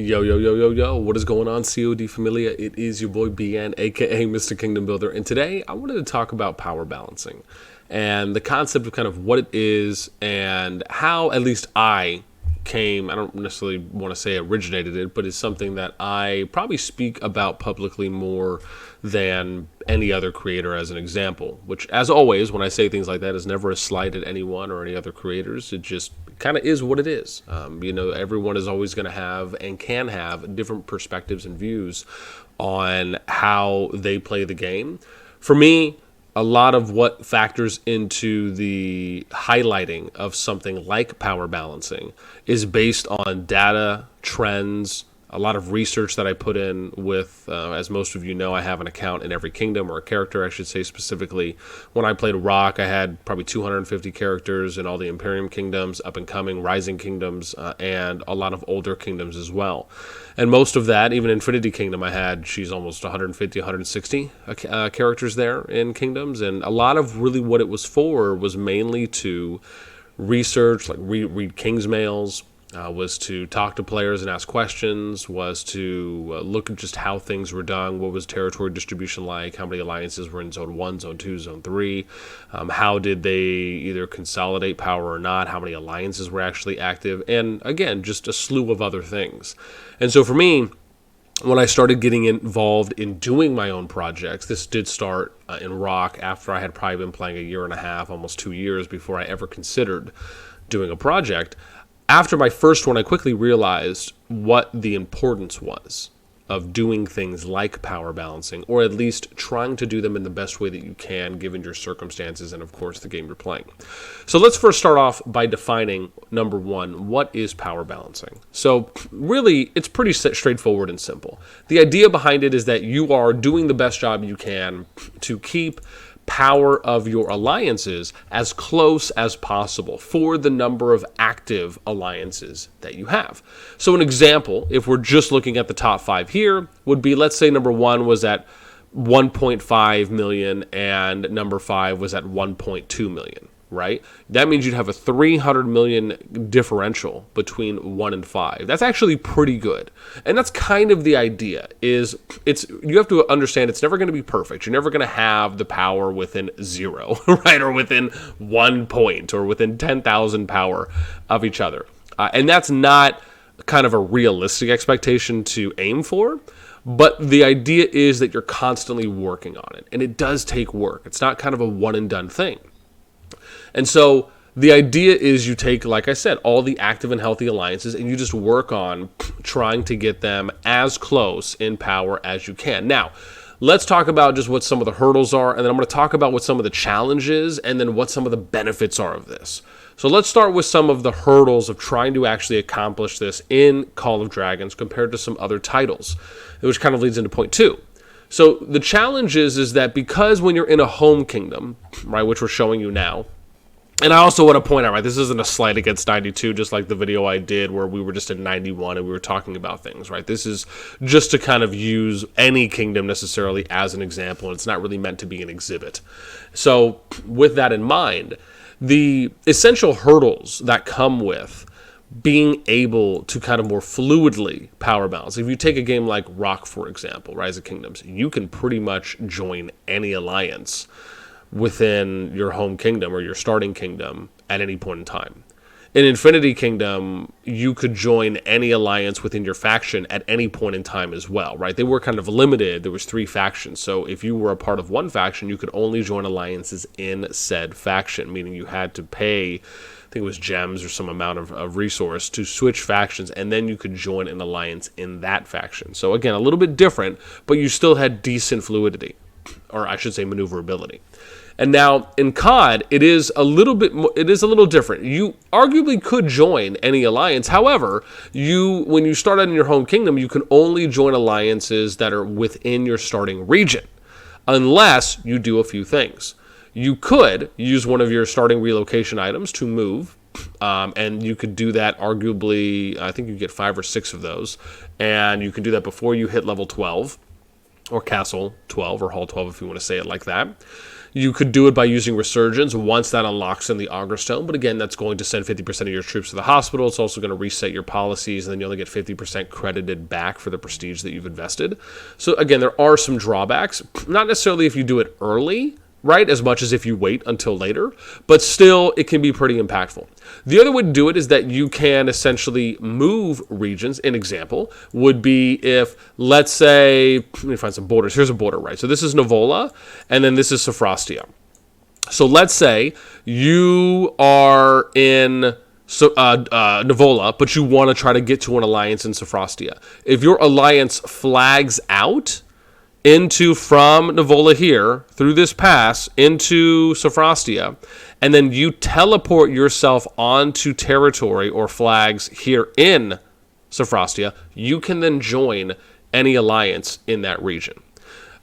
Yo, yo, yo, yo, yo, what is going on, COD Familia? It is your boy BN, aka Mr. Kingdom Builder, and today I wanted to talk about power balancing and the concept of kind of what it is and how at least I don't necessarily want to say originated it, but it's something that I probably speak about publicly more than any other creator as an example, which as always, when I say things like that, is never a slight at anyone or any other creators. It just kind of is what it is. Everyone is always going to have and can have different perspectives and views on how they play the game. For me, a lot of what factors into the highlighting of something like power balancing is based on data, trends, a lot of research that I put in with, as most of you know, I have an account in every kingdom, or a character, I should say specifically. When I played Rock, I had probably 250 characters in all the Imperium kingdoms, up and coming, rising kingdoms, and a lot of older kingdoms as well. And most of that, even Infinity Kingdom, she's almost 150, 160 characters there in kingdoms. And a lot of really what it was for was mainly to research, like read King's Mails, was to talk to players and ask questions, was to look at just how things were done, what was territory distribution like, how many alliances were in Zone 1, Zone 2, Zone 3, how did they either consolidate power or not, how many alliances were actually active, and again, just a slew of other things. And so for me, when I started getting involved in doing my own projects, this did start in Rock after I had probably been playing a year and a half, almost 2 years before I ever considered doing a project. After my first one, I quickly realized what the importance was of doing things like power balancing, or at least trying to do them in the best way that you can given your circumstances and, of course, the game you're playing. So let's first start off by defining, number one, what is power balancing? So really, it's pretty straightforward and simple. The idea behind it is that you are doing the best job you can to keep power of your alliances as close as possible for the number of active alliances that you have. So an example, if we're just looking at the top 5 here, would be, let's say number 1 was at 1.5 million and number 5 was at 1.2 million, right? That means you'd have a 300 million differential between 1 and 5. That's actually pretty good. And that's kind of the idea, is you have to understand it's never going to be perfect. You're never going to have the power within 0, right? Or within 1 point or within 10,000 power of each other. And that's not kind of a realistic expectation to aim for. But the idea is that you're constantly working on it. And it does take work. It's not kind of a one and done thing. And so the idea is you take, like I said, all the active and healthy alliances and you just work on trying to get them as close in power as you can. Now, let's talk about just what some of the hurdles are, and then I'm going to talk about what some of the challenges and then what some of the benefits are of this. So let's start with some of the hurdles of trying to actually accomplish this in Call of Dragons compared to some other titles, which kind of leads into point 2. So the challenge is that because when you're in a home kingdom, right, which we're showing you now, and I also want to point out, right, this isn't a slight against 92, just like the video I did where we were just in 91 and we were talking about things, right? This is just to kind of use any kingdom necessarily as an example, and it's not really meant to be an exhibit. So with that in mind, the essential hurdles that come with being able to kind of more fluidly power balance. If you take a game like Rock, for example, Rise of Kingdoms, you can pretty much join any alliance within your home kingdom or your starting kingdom at any point in time. In Infinity Kingdom, you could join any alliance within your faction at any point in time as well, right? They were kind of limited. There was 3 factions. So if you were a part of one faction, you could only join alliances in said faction, meaning you had to pay, I think it was gems or some amount of resource to switch factions, and then you could join an alliance in that faction. So again, a little bit different, but you still had decent fluidity, or I should say maneuverability. And now in COD, it is a little different. You arguably could join any alliance. However, when you start out in your home kingdom, you can only join alliances that are within your starting region, unless you do a few things. You could use one of your starting relocation items to move, and you could do that arguably, I think you get 5 or 6 of those, and you can do that before you hit level 12, or Castle 12, or Hall 12 if you want to say it like that. You could do it by using resurgence once that unlocks in the Augur Stone. But again, that's going to send 50% of your troops to the hospital. It's also going to reset your policies, and then you only get 50% credited back for the prestige that you've invested. So again, there are some drawbacks. Not necessarily if you do it early, right, as much as if you wait until later, but still it can be pretty impactful. The other way to do it is that you can essentially move regions. An example would be if, let's say, let me find some borders. Here's a border, right? So this is Novola, and then this is Sophrostia. So let's say you are in Novola, but you want to try to get to an alliance in Sophrostia. If your alliance flags out from Novola here, through this pass, into Sophrostia, and then you teleport yourself onto territory or flags here in Sophrostia, you can then join any alliance in that region.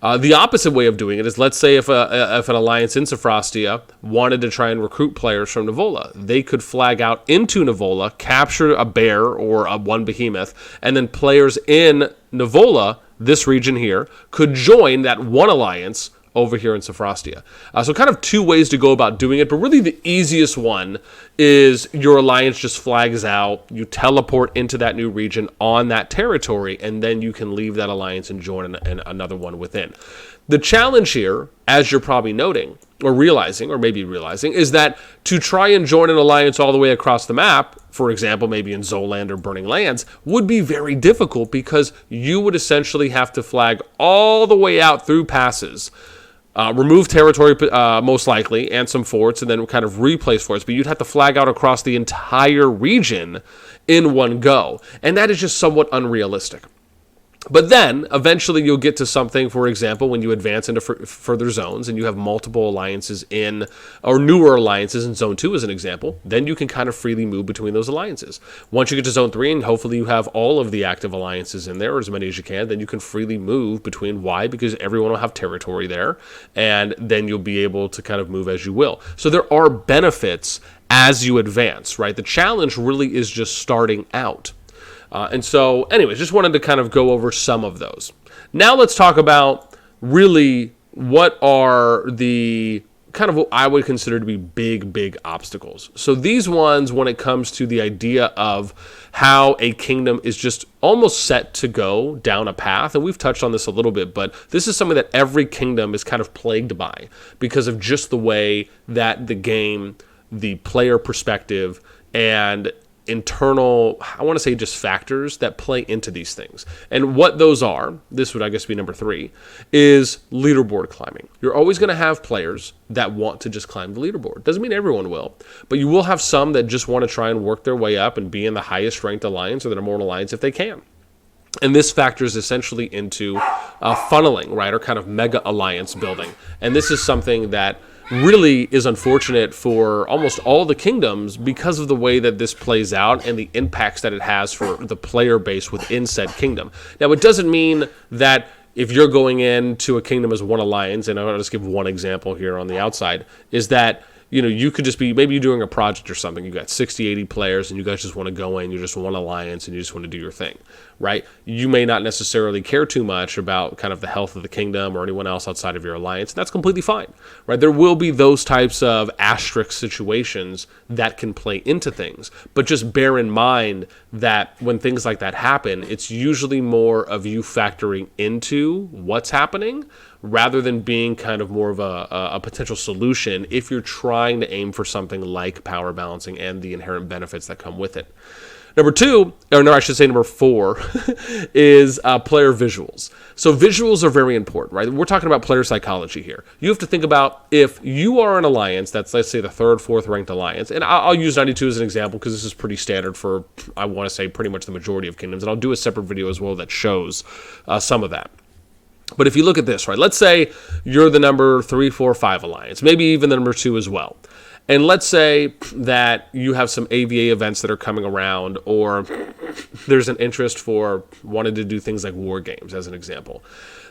The opposite way of doing it is, let's say if an alliance in Sophrostia wanted to try and recruit players from Novola, they could flag out into Novola, capture a bear or one behemoth, and then players in Novola, this region here, could join that one alliance over here in Sophrostia. So kind of two ways to go about doing it, but really the easiest one is your alliance just flags out, you teleport into that new region on that territory, and then you can leave that alliance and join another one within. The challenge here, as you're probably noting, or realizing, or maybe realizing, is that to try and join an alliance all the way across the map, for example, maybe in Zoland or Burning Lands, would be very difficult because you would essentially have to flag all the way out through passes, remove territory most likely, and some forts, and then kind of replace forts. But you'd have to flag out across the entire region in one go. And that is just somewhat unrealistic. But then, eventually, you'll get to something, for example, when you advance into further zones and you have multiple alliances or newer alliances in Zone 2 as an example, then you can kind of freely move between those alliances. Once you get to Zone 3, and hopefully you have all of the active alliances in there, or as many as you can, then you can freely move between. Why? Because everyone will have territory there, and then you'll be able to kind of move as you will. So there are benefits as you advance, right? The challenge really is just starting out. And so, anyways, just wanted to kind of go over some of those. Now let's talk about really what are the kind of what I would consider to be big obstacles. So these ones, when it comes to the idea of how a kingdom is just almost set to go down a path, and we've touched on this a little bit, but this is something that every kingdom is kind of plagued by because of just the way that the game, the player perspective, and internal, I want to say just factors that play into these things. And what those are, this would I guess be number 3, is leaderboard climbing. You're always going to have players that want to just climb the leaderboard. Doesn't mean everyone will, but you will have some that just want to try and work their way up and be in the highest ranked alliance or the number 1 alliance if they can. And this factors essentially into funneling, right, or kind of mega alliance building. And this is something that really is unfortunate for almost all the kingdoms because of the way that this plays out and the impacts that it has for the player base within said kingdom. Now, it doesn't mean that if you're going into a kingdom as one alliance, and I'll just give one example here on the outside, is that you could just be, maybe you're doing a project or something, you got 60, 80 players, and you guys just want to go in, you're just one alliance, and you just want to do your thing, right? You may not necessarily care too much about kind of the health of the kingdom or anyone else outside of your alliance, and that's completely fine, right? There will be those types of asterisk situations that can play into things, but just bear in mind that when things like that happen, it's usually more of you factoring into what's happening rather than being kind of more of a potential solution if you're trying to aim for something like power balancing and the inherent benefits that come with it. Number 4 is player visuals. So visuals are very important, right? We're talking about player psychology here. You have to think about if you are an alliance that's, let's say, the 3rd, 4th ranked alliance, and I'll use 92 as an example because this is pretty standard for, I want to say, pretty much the majority of kingdoms, and I'll do a separate video as well that shows some of that. But if you look at this, right, let's say you're the number 3, 4, 5 alliance, maybe even the number 2 as well. And let's say that you have some AVA events that are coming around, or there's an interest for wanting to do things like war games, as an example.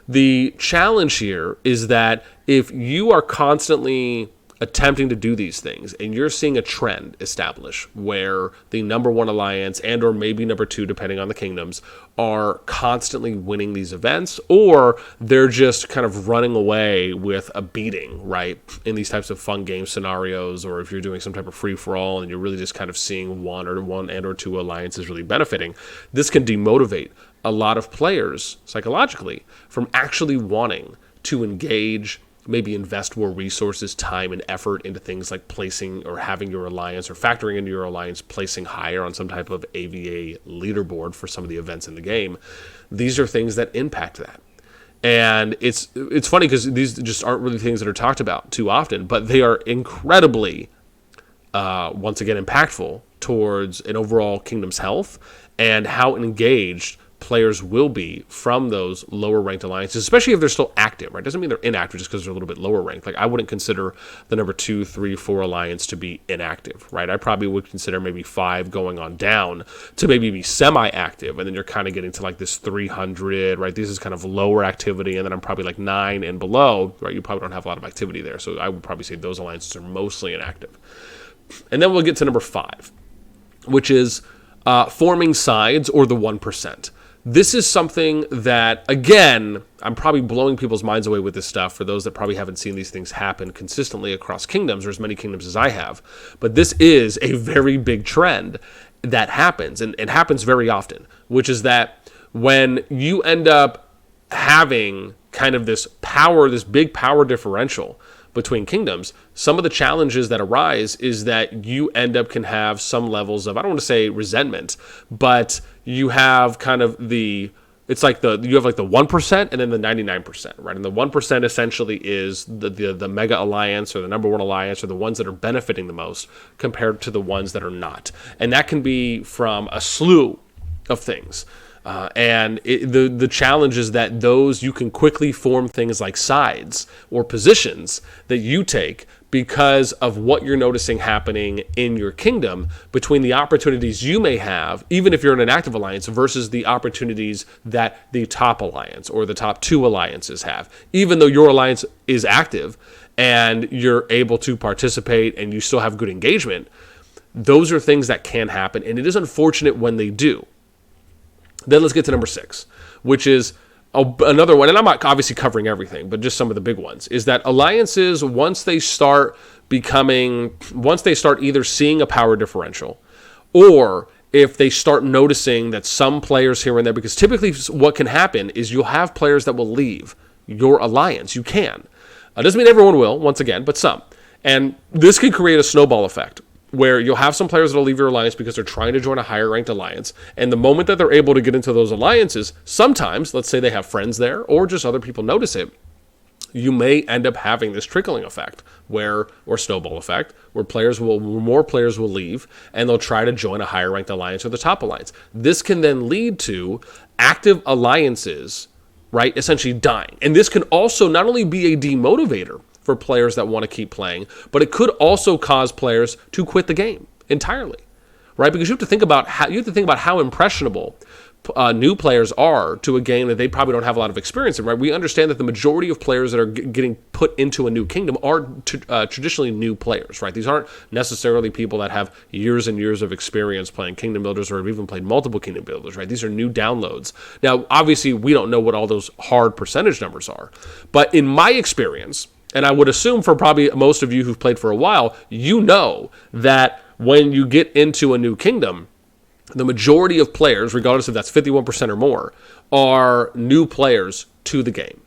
The challenge here is that if you are constantly attempting to do these things, and you're seeing a trend establish where the number one alliance and or maybe number two, depending on the kingdoms, are constantly winning these events, or they're just kind of running away with a beating, right, in these types of fun game scenarios, or if you're doing some type of free-for-all and you're really just kind of seeing one and or two alliances really benefiting, this can demotivate a lot of players psychologically from actually wanting to engage, maybe invest more resources, time, and effort into things like placing or having your alliance or factoring into your alliance, placing higher on some type of AVA leaderboard for some of the events in the game. These are things that impact that. And it's funny because these just aren't really things that are talked about too often, but they are incredibly, once again, impactful towards an overall kingdom's health and how engaged players will be from those lower ranked alliances, especially if they're still active, right? Doesn't mean they're inactive just because they're a little bit lower ranked. Like, I wouldn't consider the number 2, 3, 4 alliance to be inactive, right? I probably would consider maybe 5 going on down to maybe be semi-active, and then you're kind of getting to like this 300, right? This is kind of lower activity, and then I'm probably like 9 and below, right? You probably don't have a lot of activity there, so I would probably say those alliances are mostly inactive. And then we'll get to number 5, which is forming sides or the 1%. This is something that, again, I'm probably blowing people's minds away with this stuff for those that probably haven't seen these things happen consistently across kingdoms or as many kingdoms as I have. But this is a very big trend that happens, and it happens very often, which is that when you end up having kind of this power, this big power differential between kingdoms, some of the challenges that arise is that you end up can have some levels of, I don't want to say resentment, but you have kind of you have like the 1% and then the 99%, right? And the 1% essentially is the mega alliance or the number one alliance or the ones that are benefiting the most compared to the ones that are not. And that can be from a slew of things. The challenge is that those, you can quickly form things like sides or positions that you take because of what you're noticing happening in your kingdom between the opportunities you may have, even if you're in an active alliance, versus the opportunities that the top alliance or the top 2 alliances have. Even though your alliance is active and you're able to participate and you still have good engagement, those are things that can happen, and it is unfortunate when they do. Then let's get to number 6, which is another one, and I'm not obviously covering everything, but just some of the big ones, is that alliances, once they start either seeing a power differential, or if they start noticing that some players here and there, because typically what can happen is you'll have players that will leave your alliance. You can. Doesn't mean everyone will, once again, but some. And this can create a snowball effect, where you'll have some players that will leave your alliance because they're trying to join a higher ranked alliance. And the moment that they're able to get into those alliances, sometimes, let's say they have friends there or just other people notice it, you may end up having this trickling effect or snowball effect, where more players will leave and they'll try to join a higher ranked alliance or the top alliance. This can then lead to active alliances, right, essentially dying. And this can also not only be a demotivator for players that want to keep playing, but it could also cause players to quit the game entirely, right? Because you have to think about how impressionable new players are to a game that they probably don't have a lot of experience in, right? We understand that the majority of players that are getting put into a new kingdom are traditionally new players, right? These aren't necessarily people that have years and years of experience playing kingdom builders or have even played multiple kingdom builders, right? These are new downloads. Now, obviously, we don't know what all those hard percentage numbers are, but in my experience, and I would assume for probably most of you who've played for a while, you know that when you get into a new kingdom, the majority of players, regardless if that's 51% or more, are new players to the game,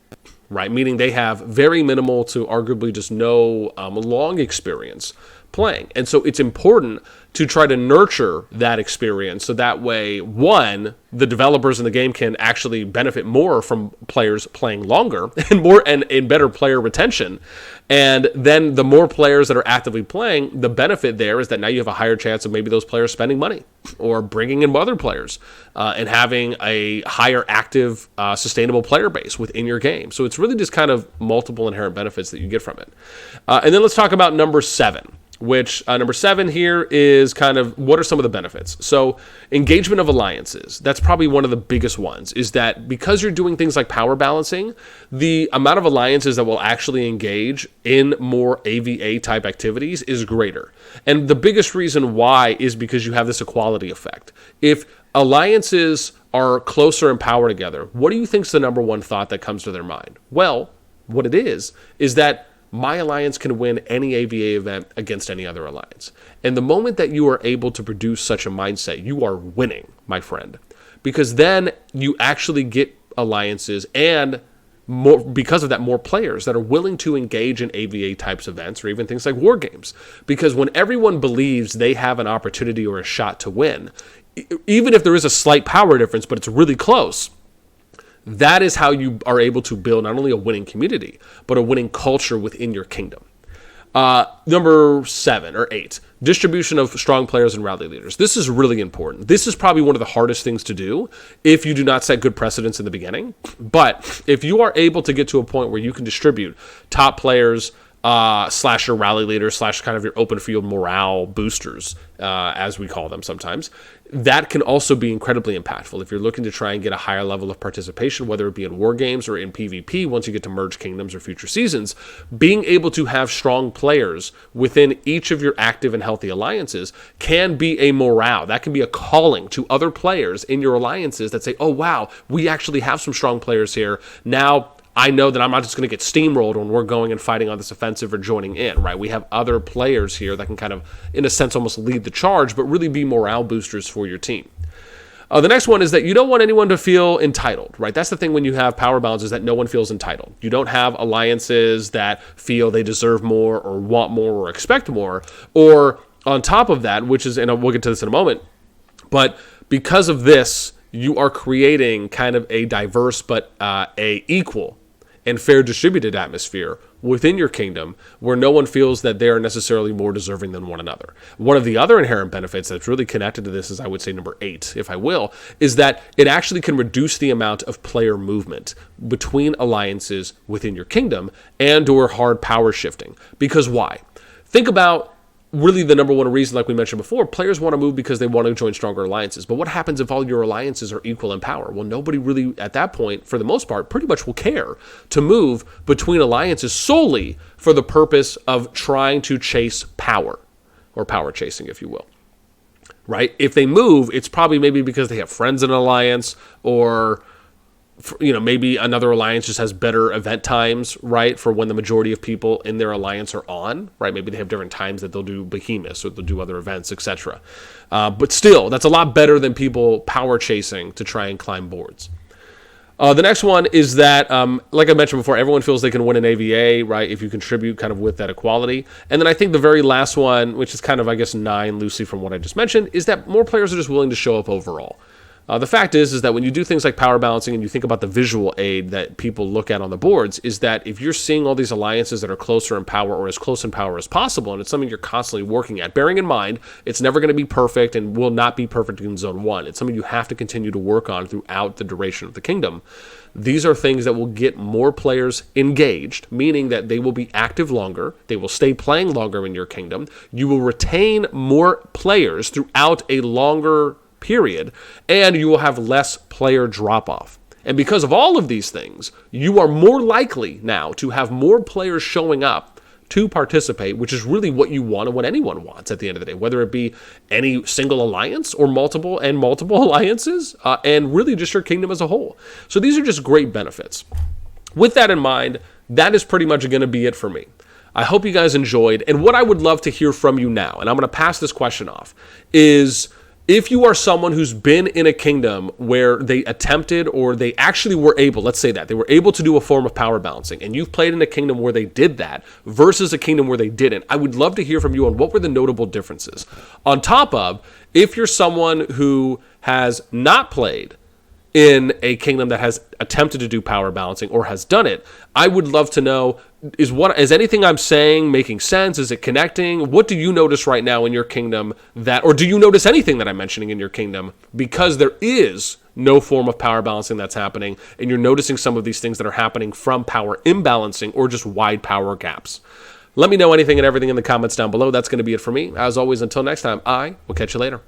right? Meaning they have very minimal to arguably just no long experience playing. And so it's important to try to nurture that experience so that way, one, the developers in the game can actually benefit more from players playing longer and better player retention. And then the more players that are actively playing, the benefit there is that now you have a higher chance of maybe those players spending money or bringing in other players and having a higher active, sustainable player base within your game. So it's really just kind of multiple inherent benefits that you get from it. And then let's talk about number 7, which number 7 here is kind of what are some of the benefits. So engagement of alliances, that's probably one of the biggest ones, is that because you're doing things like power balancing, the amount of alliances that will actually engage in more AVA type activities is greater. And the biggest reason why is because you have this equality effect. If alliances are closer in power together, what do you think is the number one thought that comes to their mind? Well, what it is that my alliance can win any AVA event against any other alliance. And the moment that you are able to produce such a mindset, you are winning, my friend. Because then you actually get alliances and more, because of that, more players that are willing to engage in AVA types events or even things like war games. Because when everyone believes they have an opportunity or a shot to win, even if there is a slight power difference, but it's really close, that is how you are able to build not only a winning community, but a winning culture within your kingdom. Number 7 or 8, distribution of strong players and rally leaders. This is really important. This is probably one of the hardest things to do if you do not set good precedents in the beginning. But if you are able to get to a point where you can distribute top players, slash your rally leaders, slash kind of your open field morale boosters, as we call them sometimes, that can also be incredibly impactful if you're looking to try and get a higher level of participation, whether it be in war games or in PvP. Once you get to merge kingdoms or future seasons, being able to have strong players within each of your active and healthy alliances can be a morale. That can be a calling to other players in your alliances that say, oh wow, we actually have some strong players here. Now I know that I'm not just going to get steamrolled when we're going and fighting on this offensive or joining in, right? We have other players here that can kind of, in a sense, almost lead the charge, but really be morale boosters for your team. The next one is that you don't want anyone to feel entitled, right? That's the thing when you have power balance, is that no one feels entitled. You don't have alliances that feel they deserve more or want more or expect more. Or on top of that, which is, and we'll get to this in a moment, but because of this, you are creating kind of a diverse but a equal and fair distributed atmosphere within your kingdom where no one feels that they are necessarily more deserving than one another. One of the other inherent benefits that's really connected to this is, I would say, number 8, if I will, is that it actually can reduce the amount of player movement between alliances within your kingdom and or hard power shifting. Because why? Think about really the number one reason, like we mentioned before, players want to move because they want to join stronger alliances. But what happens if all your alliances are equal in power? Well, nobody really, at that point, for the most part, pretty much will care to move between alliances solely for the purpose of trying to chase power, or power chasing, if you will. Right? If they move, it's probably maybe because they have friends in an alliance, or maybe another alliance just has better event times, right, for when the majority of people in their alliance are on, right? Maybe they have different times that they'll do behemoths or they'll do other events, etc. But still, that's a lot better than people power chasing to try and climb boards. The next one is that, like I mentioned before, everyone feels they can win an AVA, right, if you contribute kind of with that equality. And then I think the very last one, which is kind of, I guess, 9 loosely from what I just mentioned, is that more players are just willing to show up overall. The fact is that when you do things like power balancing and you think about the visual aid that people look at on the boards, is that if you're seeing all these alliances that are closer in power or as close in power as possible, and it's something you're constantly working at, bearing in mind it's never going to be perfect and will not be perfect in Zone 1. It's something you have to continue to work on throughout the duration of the kingdom. These are things that will get more players engaged, meaning that they will be active longer, they will stay playing longer in your kingdom, you will retain more players throughout a longer period, and you will have less player drop-off. And because of all of these things, you are more likely now to have more players showing up to participate, which is really what you want and what anyone wants at the end of the day, whether it be any single alliance or multiple alliances, and really just your kingdom as a whole. So these are just great benefits. With that in mind, that is pretty much going to be it for me. I hope you guys enjoyed, and what I would love to hear from you now, and I'm going to pass this question off, is if you are someone who's been in a kingdom where they attempted or they actually were able, let's say that, they were able to do a form of power balancing, and you've played in a kingdom where they did that versus a kingdom where they didn't, I would love to hear from you on what were the notable differences. On top of, if you're someone who has not played in a kingdom that has attempted to do power balancing or has done it, I would love to know, is anything I'm saying making sense? Is it connecting? What do you notice right now in your kingdom or do you notice anything that I'm mentioning in your kingdom because there is no form of power balancing that's happening and you're noticing some of these things that are happening from power imbalancing or just wide power gaps? Let me know anything and everything in the comments down below. That's going to be it for me. As always, until next time, I will catch you later.